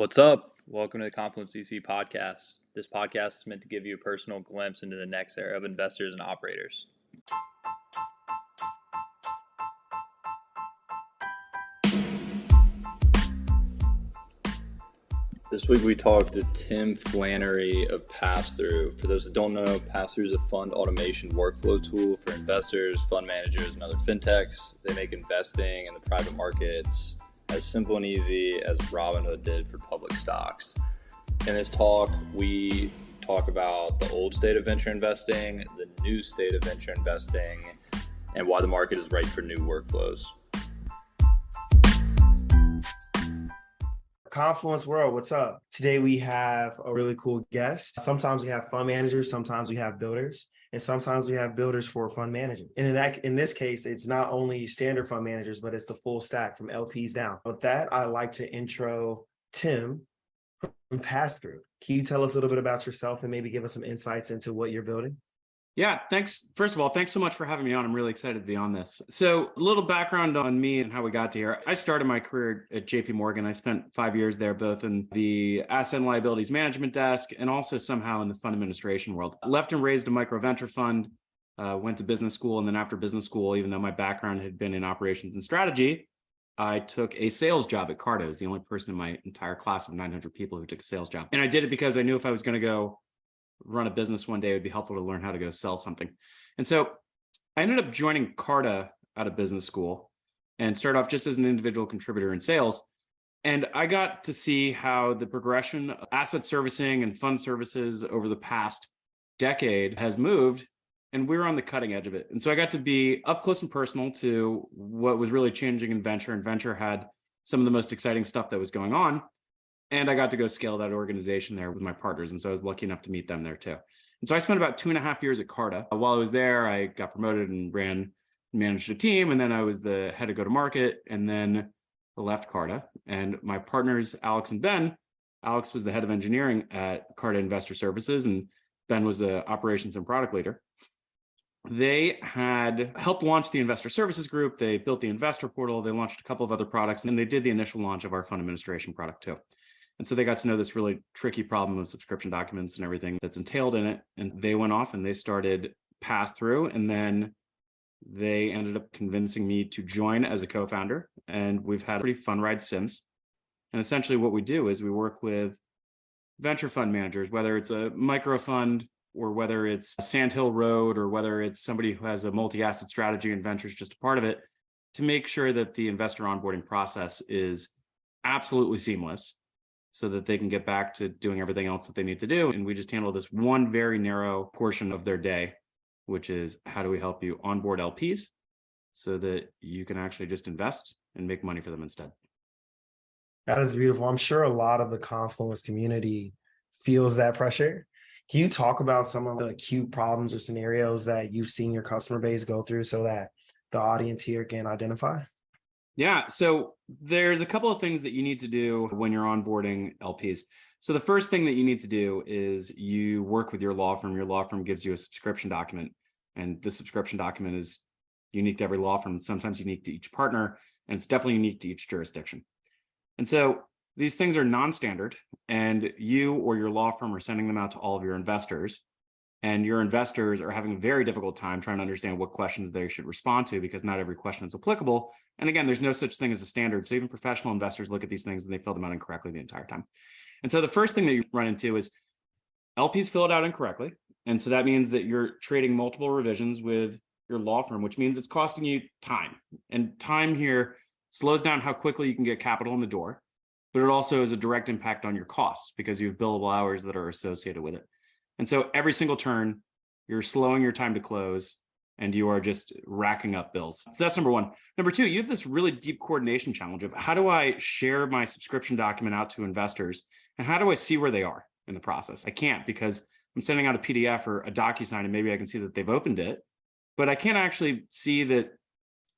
What's up? Welcome to the Confluence.VC podcast. This podcast is meant to give you a personal glimpse into the next era of investors and operators. This week we talked to Tim Flannery of Passthrough. For those that don't know, Passthrough is a fund automation workflow tool for investors, fund managers, and other fintechs. They make investing in the private markets as simple and easy as Robinhood did for public stocks. In this talk, we talk about the old state of venture investing, the new state of venture investing, and why the market is right for new workflows. Confluence world, what's up? Today we have a really cool guest. Sometimes we have fund managers, sometimes we have builders, and sometimes we have builders for fund management. And in this case, it's not only standard fund managers, but it's the full stack from LPs down. With that, I'd like to intro Tim from Passthrough. Can you tell us a little bit about yourself and maybe give us some insights into what you're building? Yeah, thanks. First of all, thanks so much for having me on. I'm really excited to be on this. So a little background on me and how we got to here. I started my career at JP Morgan. I spent 5 years there, both in the asset and liabilities management desk and also somehow in the fund administration world. Left and raised a micro venture fund, went to business school. And then after business school, even though my background had been in operations and strategy, I took a sales job at Cardo. I was the only person in my entire class of 900 people who took a sales job. And I did it because I knew if I was going to go run a business one day, it would be helpful to learn how to go sell something. And so I ended up joining Carta out of business school and started off just as an individual contributor in sales. And I got to see how the progression of asset servicing and fund services over the past decade has moved, and we were on the cutting edge of it. And so I got to be up close and personal to what was really changing in venture, and venture had some of the most exciting stuff that was going on. And I got to go scale that organization there with my partners. And so I was lucky enough to meet them there too. And so I spent about 2.5 years at Carta. While I was there, I got promoted and managed a team. And then I was the head of go-to-market, and then I left Carta. And my partners, Alex and Ben, Alex was the head of engineering at Carta Investor Services, and Ben was the operations and product leader. They had helped launch the investor services group. They built the investor portal. They launched a couple of other products, and they did the initial launch of our fund administration product too. And so they got to know this really tricky problem of subscription documents and everything that's entailed in it. And they went off and they started Passthrough. And then they ended up convincing me to join as a co-founder. And we've had a pretty fun ride since. And essentially what we do is we work with venture fund managers, whether it's a micro fund or whether it's Sandhill Road or whether it's somebody who has a multi-asset strategy and venture is just a part of it, to make sure that the investor onboarding process is absolutely seamless, so that they can get back to doing everything else that they need to do. And we just handle this one very narrow portion of their day, which is how do we help you onboard LPs so that you can actually just invest and make money for them instead. That is beautiful. I'm sure a lot of the Confluence community feels that pressure. Can you talk about some of the acute problems or scenarios that you've seen your customer base go through so that the audience here can identify? Yeah, so there's a couple of things that you need to do when you're onboarding LPs. So the first thing that you need to do is you work with your law firm. Your law firm gives you a subscription document, and the subscription document is unique to every law firm, sometimes unique to each partner, and it's definitely unique to each jurisdiction. And so these things are non-standard, and you or your law firm are sending them out to all of your investors. And your investors are having a very difficult time trying to understand what questions they should respond to, because not every question is applicable. And again, there's no such thing as a standard. So even professional investors look at these things and they fill them out incorrectly the entire time. And so the first thing that you run into is LPs fill it out incorrectly. And so that means that you're trading multiple revisions with your law firm, which means it's costing you time. And time here slows down how quickly you can get capital in the door, but it also has a direct impact on your costs because you have billable hours that are associated with it. And so every single turn, you're slowing your time to close and you are just racking up bills. So that's number one. Number two, you have this really deep coordination challenge of how do I share my subscription document out to investors, and how do I see where they are in the process? I can't, because I'm sending out a PDF or a DocuSign and maybe I can see that they've opened it, but I can't actually see that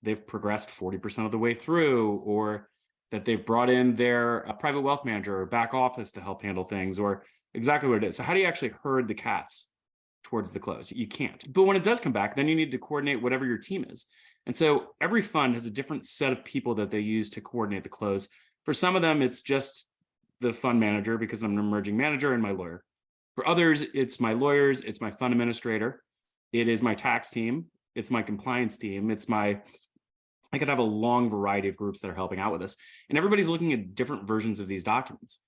they've progressed 40% of the way through, or that they've brought in their private wealth manager or back office to help handle things, or exactly what it is. So how do you actually herd the cats towards the close? You can't. But when it does come back, then you need to coordinate whatever your team is. And so every fund has a different set of people that they use to coordinate the close. For some of them, it's just the fund manager because I'm an emerging manager and my lawyer. For others, it's my lawyers, it's my fund administrator, it is my tax team, it's my compliance team, I could have a long variety of groups that are helping out with this. And everybody's looking at different versions of these documents.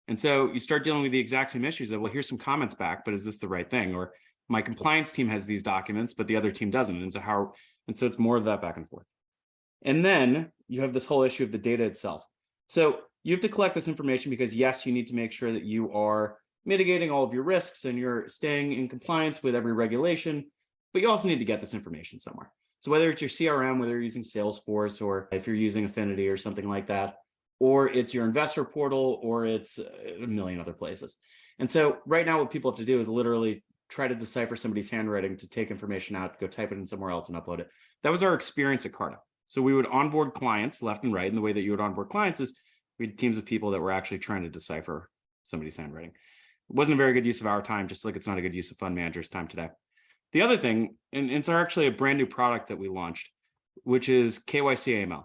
And so you start dealing with the exact same issues of, well, here's some comments back, but is this the right thing? Or my compliance team has these documents, but the other team doesn't. And so it's more of that back and forth. And then you have this whole issue of the data itself. So you have to collect this information because yes, you need to make sure that you are mitigating all of your risks and you're staying in compliance with every regulation, but you also need to get this information somewhere. So whether it's your CRM, whether you're using Salesforce, or if you're using Affinity or something like that, or it's your investor portal, or it's a million other places. And so right now what people have to do is literally try to decipher somebody's handwriting to take information out, go type it in somewhere else and upload it. That was our experience at Carta. So we would onboard clients left and right. And the way that you would onboard clients is we had teams of people that were actually trying to decipher somebody's handwriting. It wasn't a very good use of our time, just like it's not a good use of fund managers' time today. The other thing, and it's actually a brand new product that we launched, which is KYC AML.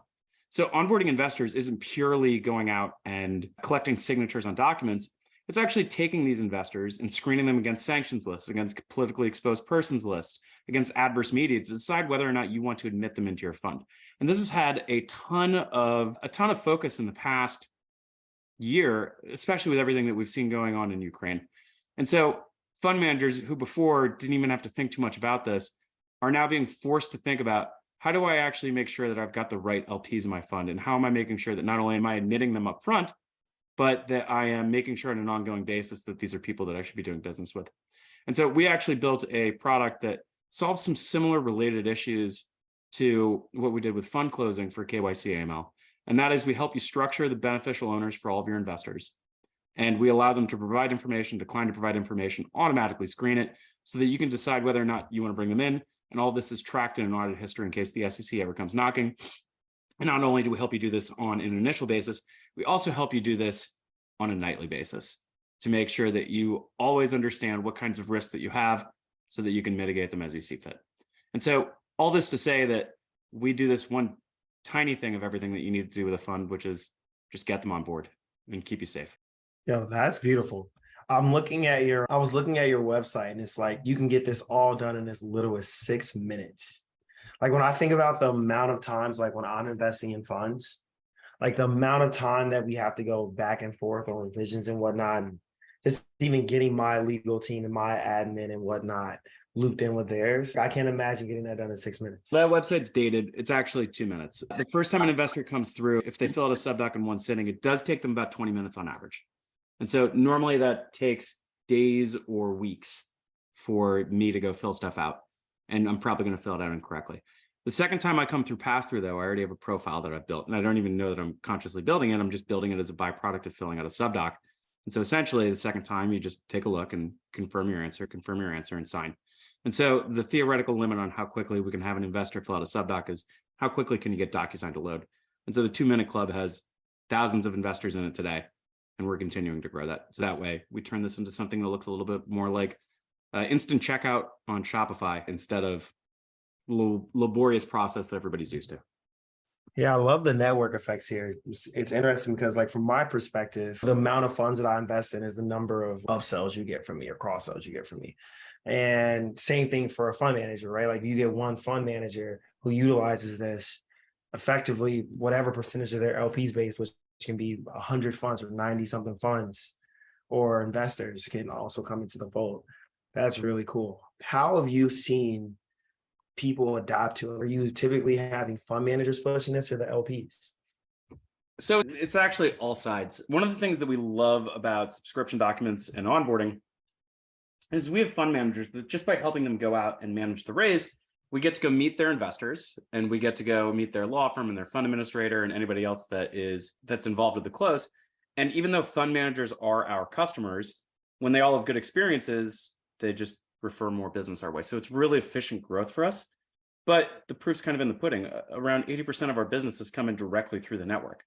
So onboarding investors isn't purely going out and collecting signatures on documents. It's actually taking these investors and screening them against sanctions lists, against politically exposed persons lists, against adverse media to decide whether or not you want to admit them into your fund. And this has had a ton of focus in the past year, especially with everything that we've seen going on in Ukraine. And so fund managers who before didn't even have to think too much about this are now being forced to think about, how do I actually make sure that I've got the right LPs in my fund? And how am I making sure that not only am I admitting them up front, but that I am making sure on an ongoing basis that these are people that I should be doing business with. And so we actually built a product that solves some similar related issues to what we did with fund closing for KYC AML. And that is we help you structure the beneficial owners for all of your investors. And we allow them to provide information, decline to provide information, automatically screen it so that you can decide whether or not you want to bring them in. And all this is tracked in an audit history in case the SEC ever comes knocking. And not only do we help you do this on an initial basis, we also help you do this on a nightly basis to make sure that you always understand what kinds of risks that you have so that you can mitigate them as you see fit. And so all this to say that we do this one tiny thing of everything that you need to do with a fund, which is just get them on board and keep you safe. Yo, that's beautiful. I was looking at your website and it's like, you can get this all done in as little as 6 minutes. Like when I think about the amount of times, like when I'm investing in funds, like the amount of time that we have to go back and forth on revisions and whatnot, and just even getting my legal team and my admin and whatnot looped in with theirs. I can't imagine getting that done in 6 minutes. That website's dated. It's actually 2 minutes. The first time an investor comes through, if they fill out a subdoc in one sitting, it does take them about 20 minutes on average. And so normally that takes days or weeks for me to go fill stuff out. And I'm probably going to fill it out incorrectly. The second time I come through pass-through, though, I already have a profile that I've built. And I don't even know that I'm consciously building it. I'm just building it as a byproduct of filling out a subdoc. And so essentially, the second time, you just take a look and confirm your answer, and sign. And so the theoretical limit on how quickly we can have an investor fill out a subdoc is how quickly can you get DocuSign to load? And so the 2-minute club has thousands of investors in it today. And we're continuing to grow that. So that way we turn this into something that looks a little bit more like instant checkout on Shopify instead of laborious process that everybody's used to. Yeah, I love the network effects here. It's interesting because, like, from my perspective, the amount of funds that I invest in is the number of upsells you get from me or cross sells you get from me. And same thing for a fund manager, right? Like you get one fund manager who utilizes this effectively, whatever percentage of their LPs base, which can be 100 funds or 90 something funds or investors can also come into the fold. That's really cool. How have you seen people adapt to it? Are you typically having fund managers pushing this or the LPs? So it's actually all sides. One of the things that we love about subscription documents and onboarding is we have fund managers that just by helping them go out and manage the raise, we get to go meet their investors and we get to go meet their law firm and their fund administrator and anybody else that's involved with the close. And even though fund managers are our customers, when they all have good experiences, they just refer more business our way. So it's really efficient growth for us. But the proof's kind of in the pudding. Around 80% of our business is coming directly through the network.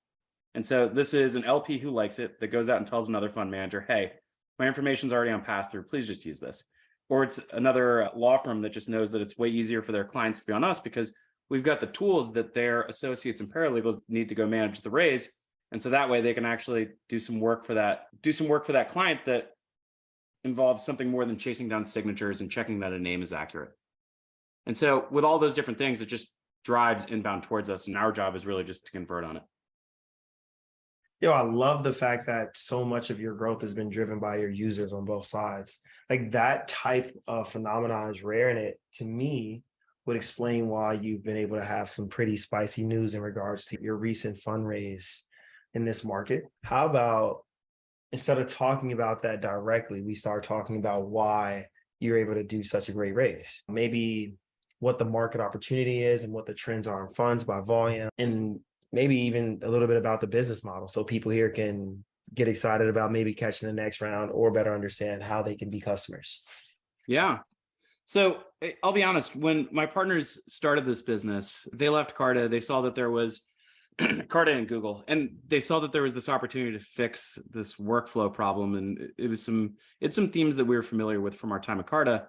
And so this is an LP who likes it that goes out and tells another fund manager, hey, my information's already on pass-through, please just use this. Or it's another law firm that just knows that it's way easier for their clients to be on us because we've got the tools that their associates and paralegals need to go manage the raise. And so that way they can actually do some work for that client that involves something more than chasing down signatures and checking that a name is accurate. And so with all those different things, it just drives inbound towards us. And our job is really just to convert on it. I love the fact that so much of your growth has been driven by your users on both sides. Like that type of phenomenon is rare, and it, to me, would explain why you've been able to have some pretty spicy news in regards to your recent fundraise in this market. How about, instead of talking about that directly, we start talking about why you're able to do such a great raise? Maybe what the market opportunity is and what the trends are in funds by volume, and maybe even a little bit about the business model, so people here can get excited about maybe catching the next round or better understand how they can be customers. Yeah. So I'll be honest, when my partners started this business, they left Carta. They saw that there was Carta and Google, and they saw that there was this opportunity to fix this workflow problem. And it's some themes that we were familiar with from our time at Carta,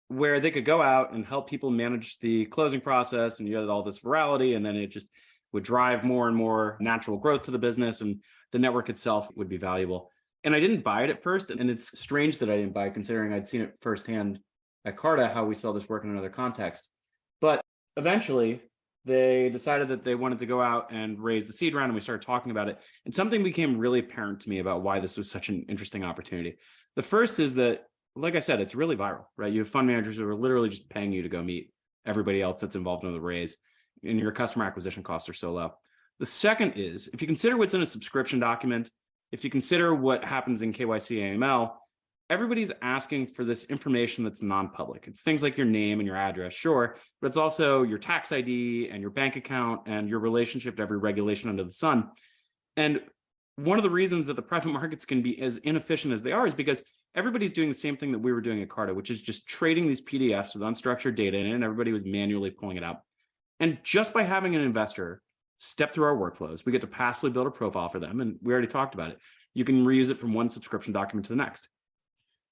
where they could go out and help people manage the closing process, and you had all this virality, and then it just would drive more and more natural growth to the business, and the network itself would be valuable. And I didn't buy it at first, and it's strange that I didn't buy it considering I'd seen it firsthand at Carta, how we saw this work in another context. But eventually they decided that they wanted to go out and raise the seed round, and we started talking about it. And something became really apparent to me about why this was such an interesting opportunity. The first is that, like I said, it's really viral, right? You have fund managers who are literally just paying you to go meet everybody else that's involved in the raise, and your customer acquisition costs are so low. The second is, if you consider what's in a subscription document, if you consider what happens in KYC AML, everybody's asking for this information that's non-public. It's things like your name and your address, sure, but it's also your tax ID and your bank account and your relationship to every regulation under the sun. And one of the reasons that the private markets can be as inefficient as they are is because everybody's doing the same thing that we were doing at Carta, which is just trading these PDFs with unstructured data in it, and everybody was manually pulling it out. And just by having an investor step through our workflows, we get to passively build a profile for them. And we already talked about it. You can reuse it from one subscription document to the next.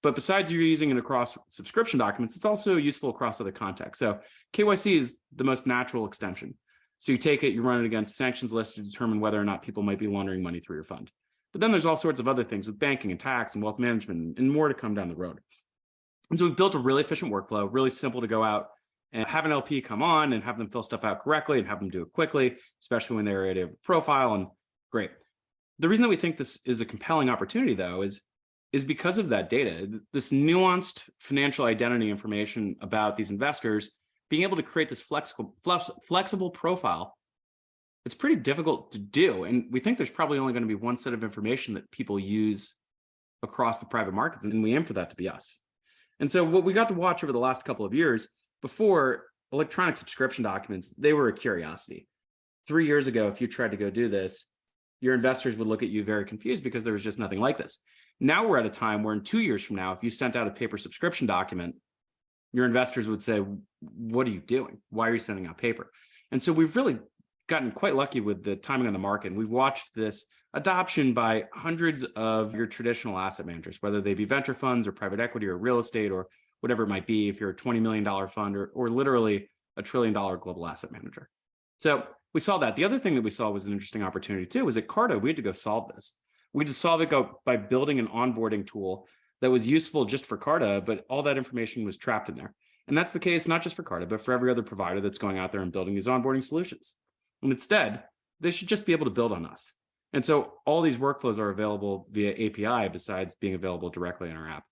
But besides you using it across subscription documents, it's also useful across other contexts. So KYC is the most natural extension. So you take it, you run it against sanctions lists to determine whether or not people might be laundering money through your fund. But then there's all sorts of other things with banking and tax and wealth management and more to come down the road. And so we've built a really efficient workflow, really simple to go out and have an LP come on and have them fill stuff out correctly and have them do it quickly, especially when they're already have a profile. And great. The reason that we think this is a compelling opportunity, though, is because of that data, this nuanced financial identity information about these investors, being able to create this flexible profile. It's pretty difficult to do. And we think there's probably only going to be one set of information that people use across the private markets, and we aim for that to be us. And so what we got to watch over the last couple of years, before electronic subscription documents, they were a curiosity. 3 years ago, if you tried to go do this, your investors would look at you very confused because there was just nothing like this. Now we're at a time where in 2 years from now, if you sent out a paper subscription document, your investors would say, what are you doing? Why are you sending out paper? And so we've really gotten quite lucky with the timing on the market. And we've watched this adoption by hundreds of your traditional asset managers, whether they be venture funds or private equity or real estate or whatever it might be, if you're a $20 million fund or literally a $1 trillion global asset manager. So we saw that. The other thing that we saw was an interesting opportunity too, was at Carta, we had to go solve this. We just solved it by building an onboarding tool that was useful just for Carta, but all that information was trapped in there. And that's the case, not just for Carta, but for every other provider that's going out there and building these onboarding solutions. And instead, they should just be able to build on us. And so all these workflows are available via API besides being available directly in our app.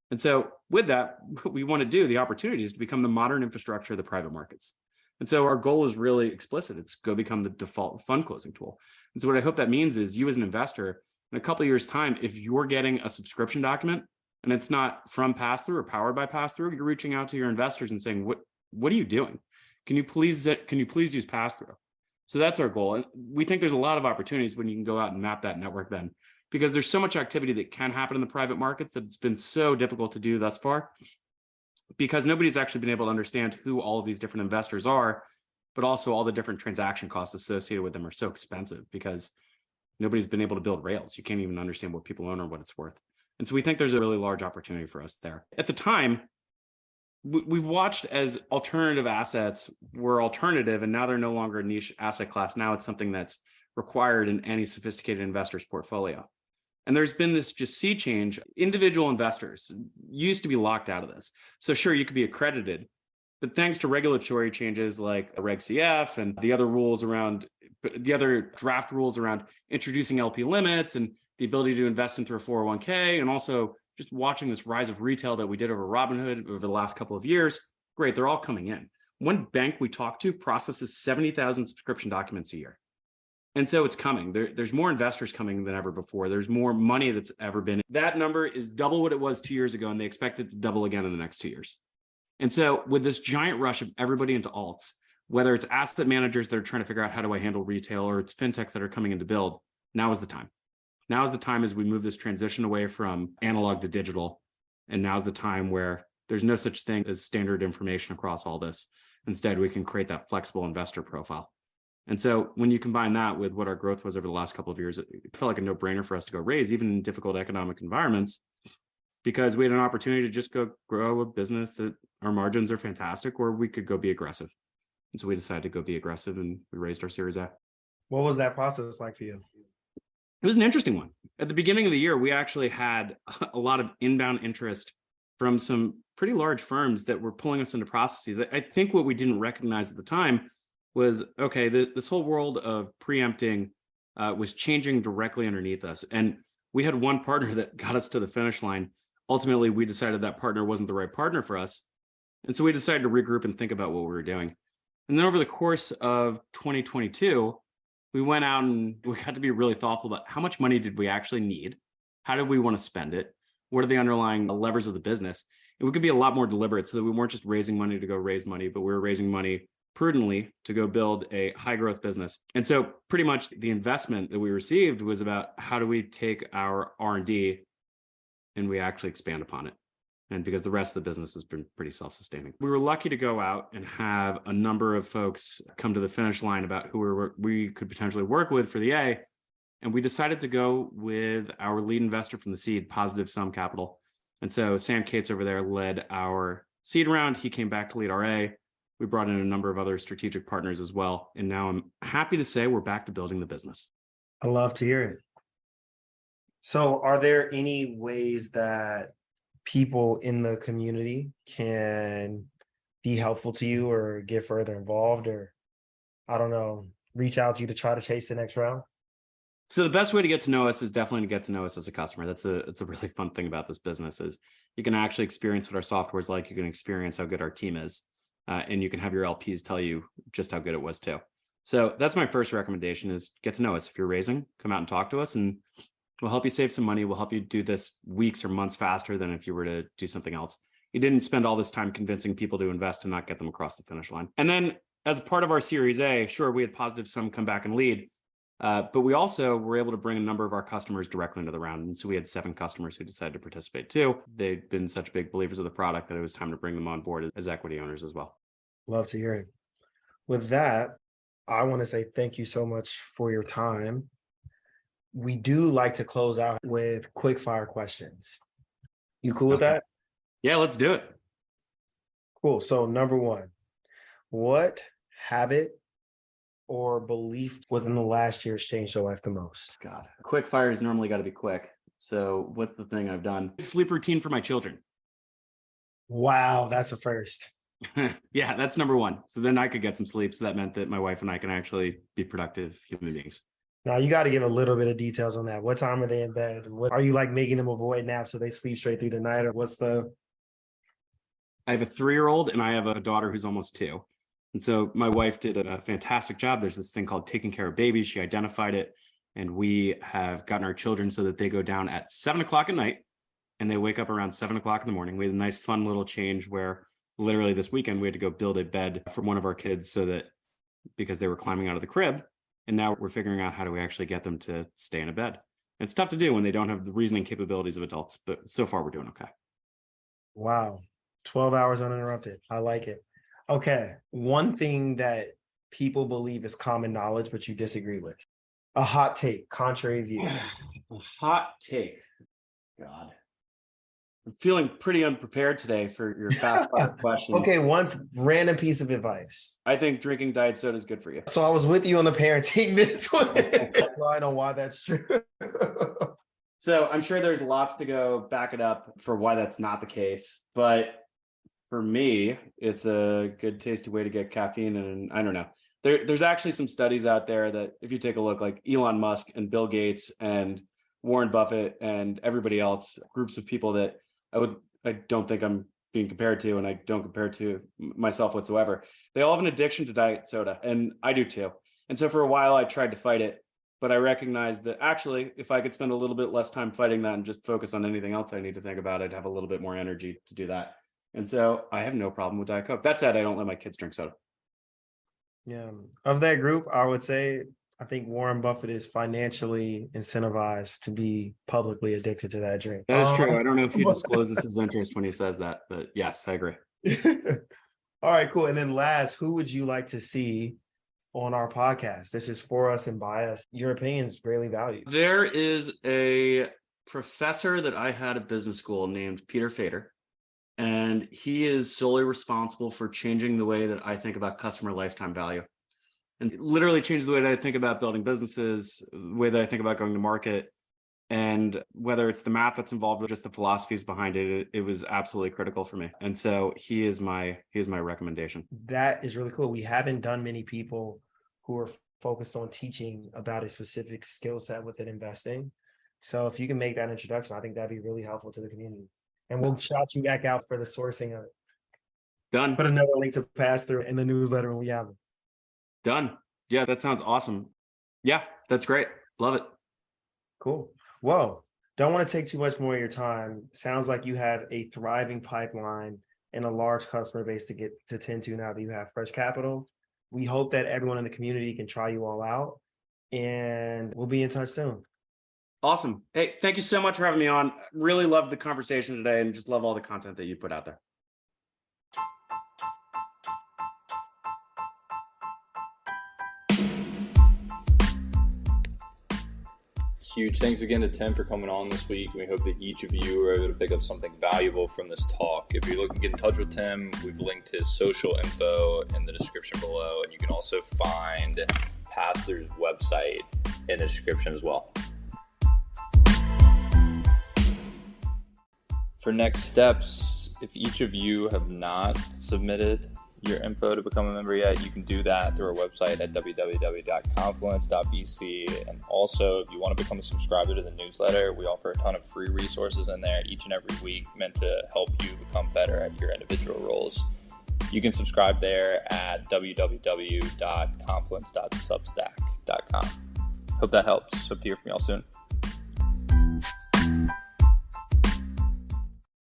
And so with that, what we want to do, the opportunity is to become the modern infrastructure of the private markets. And so our goal is really explicit. It's go become the default fund closing tool. And so what I hope that means is you as an investor, in a couple of years' time, if you're getting a subscription document and it's not from Passthrough or powered by Passthrough, you're reaching out to your investors and saying, what are you doing? Can you please use Passthrough? So that's our goal. And we think there's a lot of opportunities when you can go out and map that network then, because there's so much activity that can happen in the private markets that it's been so difficult to do thus far, because nobody's actually been able to understand who all of these different investors are, but also all the different transaction costs associated with them are so expensive because nobody's been able to build rails. You can't even understand what people own or what it's worth. And so we think there's a really large opportunity for us there. At the time, we've watched as alternative assets were alternative, and now they're no longer a niche asset class. Now it's something that's required in any sophisticated investor's portfolio. And there's been this just sea change. Individual investors used to be locked out of this. So sure, you could be accredited, but thanks to regulatory changes like Reg CF and the other draft rules around introducing LP limits and the ability to invest into a 401k, and also just watching this rise of retail that we did over Robinhood over the last couple of years, great, they're all coming in. One bank we talk to processes 70,000 subscription documents a year. And so it's coming. There's more investors coming than ever before. There's more money that's ever been. That number is double what it was 2 years ago, and they expect it to double again in the next 2 years. And so with this giant rush of everybody into alts, whether it's asset managers that are trying to figure out how do I handle retail, or it's fintechs that are coming in to build, now is the time. Now is the time as we move this transition away from analog to digital. And now's the time where there's no such thing as standard information across all this. Instead, we can create that flexible investor profile. And so when you combine that with what our growth was over the last couple of years, it felt like a no-brainer for us to go raise, even in difficult economic environments, because we had an opportunity to just go grow a business that our margins are fantastic, or we could go be aggressive. And so we decided to go be aggressive, and we raised our Series A. What was that process like for you? It was an interesting one. At the beginning of the year, we actually had a lot of inbound interest from some pretty large firms that were pulling us into processes. I think what we didn't recognize at the time was, okay, this whole world of preempting was changing directly underneath us. And we had one partner that got us to the finish line. Ultimately, we decided that partner wasn't the right partner for us. And so we decided to regroup and think about what we were doing. And then over the course of 2022, we went out and we got to be really thoughtful about how much money did we actually need? How did we want to spend it? What are the underlying levers of the business? And we could be a lot more deliberate so that we weren't just raising money to go raise money, but we were raising money prudently to go build a high growth business. And so pretty much the investment that we received was about how do we take our R&D and we actually expand upon it. And because the rest of the business has been pretty self-sustaining. We were lucky to go out and have a number of folks come to the finish line about who we could potentially work with for the A. And we decided to go with our lead investor from the seed, Positive Sum Capital. And so Sam Cates over there led our seed round. He came back to lead our A. We brought in a number of other strategic partners as well. And now I'm happy to say we're back to building the business. I love to hear it. So are there any ways that people in the community can be helpful to you or get further involved, or, I don't know, reach out to you to try to chase the next round? So the best way to get to know us is definitely to get to know us as a customer. It's a really fun thing about this business is you can actually experience what our software is like. You can experience how good our team is. And you can have your LPs tell you just how good it was too. So that's my first recommendation is get to know us. If you're raising, come out and talk to us and we'll help you save some money. We'll help you do this weeks or months faster than if you were to do something else. You didn't spend all this time convincing people to invest and not get them across the finish line. And then as part of our Series A, sure, we had Positive Sum come back and lead, but we also were able to bring a number of our customers directly into the round. And so we had 7 customers who decided to participate too. They've been such big believers of the product that it was time to bring them on board as equity owners as well. Love to hear it. With that, I want to say thank you so much for your time. We do like to close out with quick fire questions. You cool with that? Yeah, let's do it. Cool. So number 1, what habit or belief within the last year has changed your life the most? God, quick fire has normally got to be quick. So what's the thing I've done? Sleep routine for my children. Wow, that's a first. Yeah, that's number 1. So then I could get some sleep. So that meant that my wife and I can actually be productive human beings. Now you got to give a little bit of details on that. What time are they in bed? What are you like making them avoid naps so they sleep straight through the night? Or I have a 3-year-old and I have a daughter who's almost 2. And so my wife did a fantastic job. There's this thing called taking care of babies. She identified it. And we have gotten our children so that they go down at 7 o'clock at night and they wake up around 7 o'clock in the morning. We had a nice fun little change where literally this weekend we had to go build a bed for one of our kids because they were climbing out of the crib. And now we're figuring out how do we actually get them to stay in a bed. It's tough to do when they don't have the reasoning capabilities of adults, but so far we're doing okay. Wow. 12 hours uninterrupted. I like it. Okay. One thing that people believe is common knowledge, but you disagree with. A hot take, contrary view. A hot take. God. I'm feeling pretty unprepared today for your fast fire questions. Okay, one random piece of advice. I think drinking diet soda is good for you. So I was with you on the parenting this one. I know why that's true. So I'm sure there's lots to go back it up for why that's not the case. But for me, it's a good tasty way to get caffeine. And I don't know. There's actually some studies out there that if you take a look, like Elon Musk and Bill Gates and Warren Buffett and everybody else, groups of people that I don't think I'm being compared to, and I don't compare to myself whatsoever. They all have an addiction to diet soda, and I do too. And so for a while I tried to fight it, but I recognized that actually, if I could spend a little bit less time fighting that and just focus on anything else I need to think about, I'd have a little bit more energy to do that. And so I have no problem with Diet Coke. That said, I don't let my kids drink soda. Yeah. Of that group, I would say I think Warren Buffett is financially incentivized to be publicly addicted to that drink. That is true. I don't know if he discloses his interest when he says that, but yes, I agree. All right, cool. And then last, who would you like to see on our podcast? This is for us and by us. Your opinion is greatly valued. There is a professor that I had at business school named Peter Fader, and he is solely responsible for changing the way that I think about customer lifetime value. And literally changed the way that I think about building businesses, the way that I think about going to market, and whether it's the math that's involved or just the philosophies behind it, it was absolutely critical for me. And so he is my recommendation. That is really cool. We haven't done many people who are focused on teaching about a specific skill set within investing. So if you can make that introduction, I think that'd be really helpful to the community. And we'll shout you back out for the sourcing of it. Done. Put another link to pass through in the newsletter when we have it. Done. Yeah, that sounds awesome. Yeah, that's great. Love it. Cool. Well, don't want to take too much more of your time. Sounds like you have a thriving pipeline and a large customer base to get to tend to now that you have fresh capital. We hope that everyone in the community can try you all out, and we'll be in touch soon. Awesome. Hey, thank you so much for having me on. Really loved the conversation today and just love all the content that you put out there. Huge thanks again to Tim for coming on this week. We hope that each of you are able to pick up something valuable from this talk. If you're looking to get in touch with Tim, we've linked his social info in the description below, and you can also find Pass-Through's website in the description as well. For next steps, if each of you have not submitted your info to become a member yet, you can do that through our website at www.Confluence.VC. And also, if you want to become a subscriber to the newsletter, we offer a ton of free resources in there each and every week meant to help you become better at your individual roles. You can subscribe there at www.Confluence.substack.com. Hope that helps. Hope to hear from y'all soon.